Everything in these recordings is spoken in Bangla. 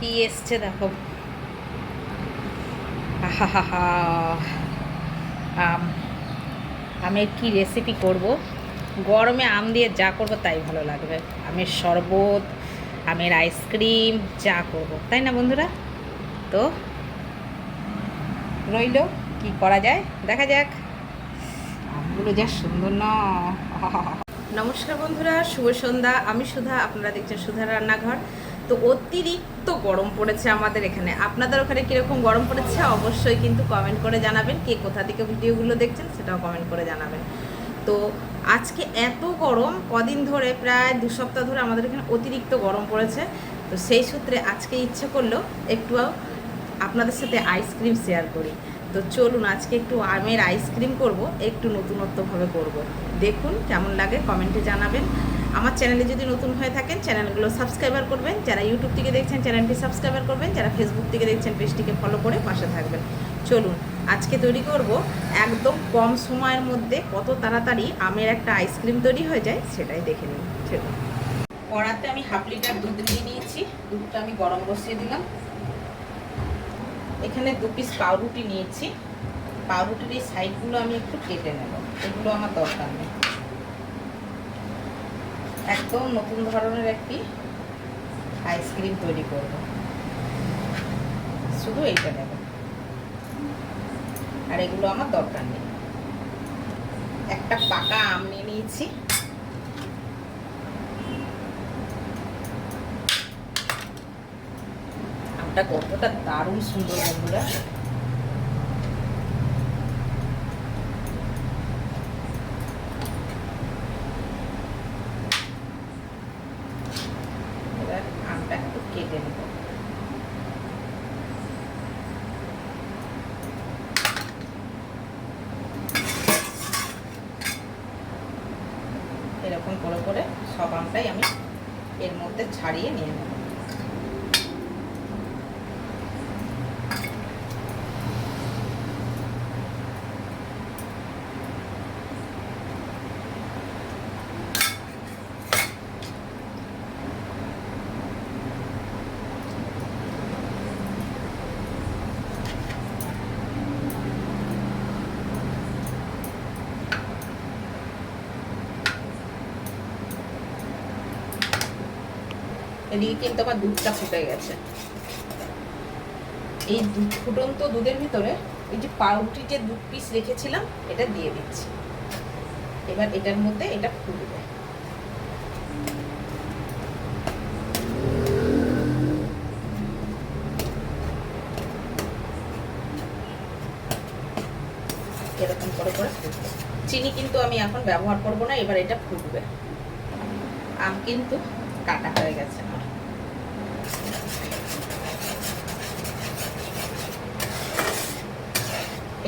কি এসছে দেখো। আহা, আম আমের কি রেসিপি করব। গরমে আম দিয়ে যা করব তাই ভালো লাগবে। আমের শরবত, আমের আইসক্রিম, যা করব, তাই না বন্ধুরা? তো রইল, কি করা যায় দেখা যাক। আমগুলো যা সুন্দর না। নমস্কার বন্ধুরা, শুভ সন্ধ্যা। আমি সুধা, আপনারা দেখছেন সুধা রান্নাঘর। তো অতিরিক্ত গরম পড়েছে আমাদের এখানে। আপনাদের ওখানে কীরকম গরম পড়েছে অবশ্যই কিন্তু কমেন্ট করে জানাবেন। কে কোথা থেকে ভিডিওগুলো দেখছেন সেটাও কমেন্ট করে জানাবেন। তো আজকে এত গরম, কদিন ধরে প্রায় 2 সপ্তাহ ধরে আমাদের এখানে অতিরিক্ত গরম পড়েছে। তো সেই সূত্রে আজকে ইচ্ছে করলো একটু আপনাদের সাথে আইসক্রিম শেয়ার করি। তো চলুন আজকে একটু আমের আইসক্রিম করব, একটু নতুনত্বভাবে করব। দেখুন কেমন লাগে, কমেন্টে জানাবেন। আমার চ্যানেলে যদি নতুন হয়ে থাকেন চ্যানেলগুলো সাবস্ক্রাইবার করবেন। যারা ইউটিউব থেকে দেখছেন চ্যানেলটি সাবস্ক্রাইবার করবেন। যারা ফেসবুক থেকে দেখছেন পেজটিকে ফলো করে পাশে থাকবেন। চলুন আজকে তৈরি করব একদম কম সময়ের মধ্যে কত তাড়াতাড়ি আমের একটা আইসক্রিম তৈরি হয়ে যায় সেটাই দেখে নিন। চলুন। কড়াতে আমি 1/2 লিটার দুধ নিয়ে নিয়েছি। দুধটা আমি গরম বসিয়ে দিলাম। এখানে 2 পিস পাউরুটি নিয়েছি। পাউরুটির এই সাইডগুলো আমি একটু কেটে নেব, এগুলো আমার দরকার নেই। একদম নতুন ধরনের একটি আইসক্রিম তৈরি করব, শুধু এইটা নেব, আর এগুলো আমার দরকার নেই। একটা পাকা আম নিয়ে নিয়েছি। আমটা কতটা দারুণ সুন্দর বন্ধুরা। এবার আমটা একটু কেটে নেব। এরকম করে করে সব আমটাই আমি এর মধ্যে ছাড়িয়ে নিয়ে নেব। এদিকে কিন্তু আমার দুধটা ফুটে গেছে। এই দুধ ফুটন্ত দুধের ভিতরে এই যে পাউরুটিতে 2 পিস রেখেছিলাম এটা দিয়ে দিচ্ছি। এবার এটার মধ্যে এটা ফুটবে। এরকম করে করে ফুটবে। চিনি কিন্তু আমি এখন ব্যবহার করব না, এবার এটা ফুটবে। আম কিন্তু কাটা হয়ে গেছে আমার।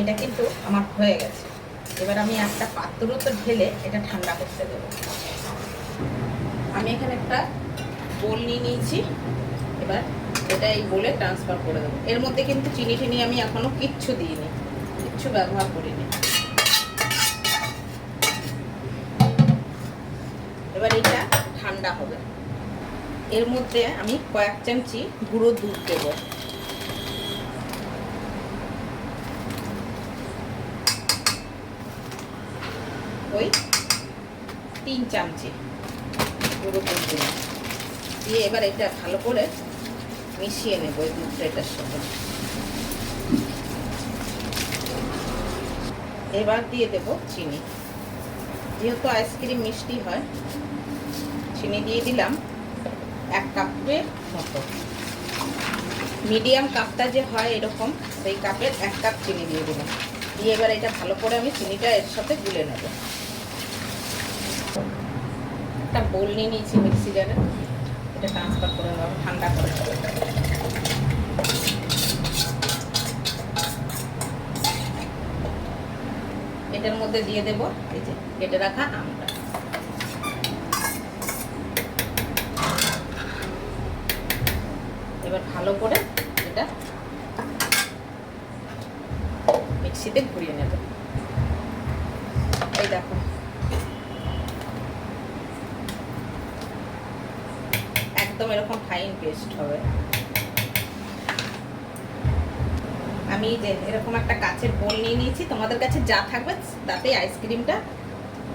এটা কিন্তু আমার হয়ে গেছে। এবার আমি একটা পাত্রতে ঢেলে এটা ঠান্ডা করতে দেবো। আমি এখানে একটা বোল নিয়ে নিয়েছি। এবার এটা এই বোলে ট্রান্সফার করে দেবো। এর মধ্যে কিন্তু চিনি টিনি আমি এখনো কিচ্ছু দিইনি, কিচ্ছু ব্যবহার করিনি। এবার এটা ঠান্ডা হবে। এর মধ্যে আমি কয়েক চামচি গুঁড়ো দুধ দেবো। ওই 3 চামচি গুঁড়ো দুধ দিলাম। দিয়ে এবার এটা ভালো করে মিশিয়ে নেব এই দুধটা এটার সাথে। এবার দিয়ে দেব চিনি। যেহেতু আইসক্রিম মিষ্টি হয়, চিনি দিয়ে দিলাম 1 কাপের মতো। মিডিয়াম কাপটা যে হয় এরকম, সেই কাপের 1 কাপ চিনি দিয়ে দিলাম। দিয়ে এবার এটা ভালো করে আমি চিনিটা এর সাথে গুলে নেব। একটা বোল নিয়ে নিয়েছি মিক্সি জারে, এটা ট্রান্সফার করে নেব, ঠান্ডা করে নেব। এটার মধ্যে দিয়ে দেব এই যে কেটে রাখা আমটা। এবার ভালো করে এটা মিক্সিতে ঘুরিয়ে নেব। এই দেখো একদম এরকম ফাইন পেস্ট হবে। আমি যে এরকম একটা কাচের বোল নিয়ে নিয়েছি, তোমাদের কাছে যা থাকবে তাতেই আইসক্রিমটা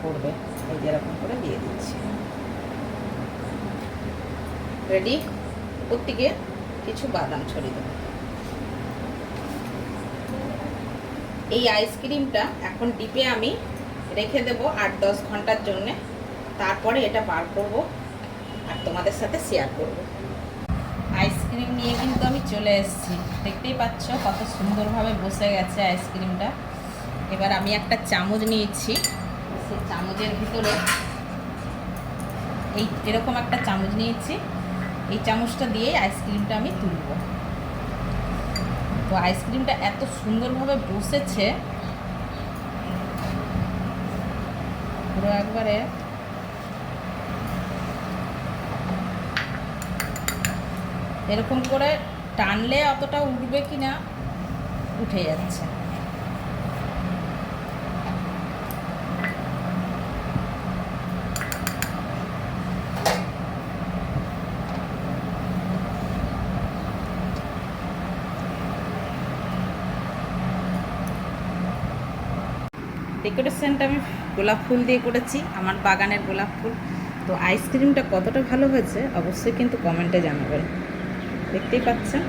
পড়বে। এই যে এরকম করে দিয়ে দিচ্ছি। রেডি। ওর থেকে কিছু বাদাম ছড়িয়ে দেবো। এই আইসক্রিমটা এখন ডিপে আমি রেখে দেবো 8-10 ঘন্টার জন্যে। তারপরে এটা বার করব আর তোমাদের সাথে শেয়ার করব। আইসক্রিম নিয়ে কিন্তু আমি চলে এসেছি, দেখতেই পাচ্ছ কত সুন্দরভাবে বসে গেছে আইসক্রিমটা। এবার আমি একটা চামচ নিয়েছি, সেই চামচের ভিতরে এরকম একটা চামচ নিয়েছি, এই চামচটা দিয়ে আইসক্রিমটা আমি তুলব। তো আইসক্রিমটা এত সুন্দরভাবে বসেছে, পুরো একবারে এরকম করে টানলে অতটা উঠবে কিনা, উঠে যাচ্ছে। ডেকোরেশনটা আমি গোলাপ ফুল দিয়ে করেছি, আমার বাগানের গোলাপ ফুল। তো আইসক্রিমটা কতটা ভালো হয়েছে অবশ্যই কিন্তু কমেন্টে জানাবেন। দেখতেই পাচ্ছেন।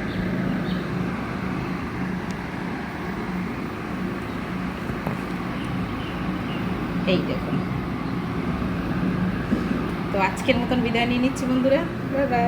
এই দেখুন। তো আজকের মতন বিদায় নিয়ে নিচ্ছি বন্ধুরা, বাই বাই।